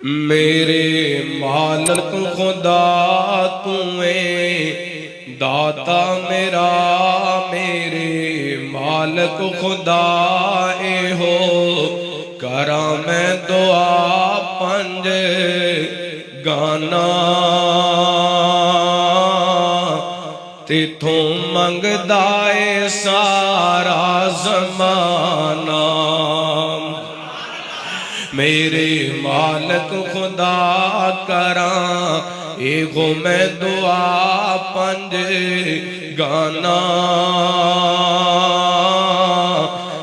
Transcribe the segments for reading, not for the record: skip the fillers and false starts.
मेरे मालिक खुदा तूए दाता मेरा, मेरे मालिक खुदा ए हो करा मैं दुआ पंज गाना तिथों मंगदा ए सारा ज़माना। मेरे मालिक खुदा करा एगो मैं दुआ पंज गाना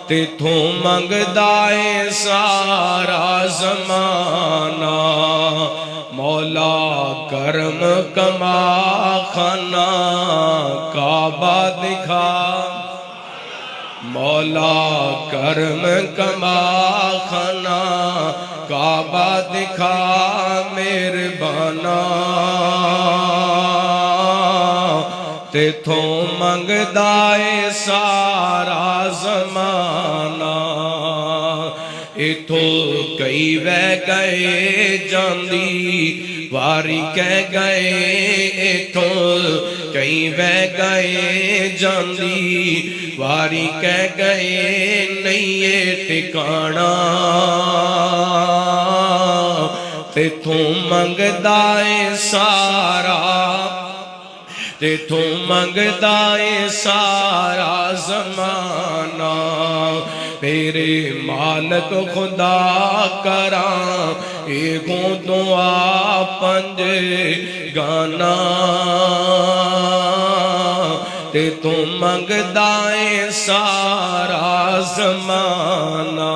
तिथों मंगदा ए सारा ज़माना। मौला करम कमा खाना काबा दिखा, मौला करम कमा खाना काबा दिखा मेहरबाना। तिथों मंगदा ए सारा ज़माना। इथों कई वह गए जांदी वारी कह गए, इथों कई वह गए जांदी वारी कह गए नहीं ये ठिकाना। तिथों मंगदा ए सारा, तिथों मंगदा ए सारा ज़माना। मेरे मालिक खुदा करा एगो दुआ पंज गाना तिथों मंगदा ए सारा ज़माना।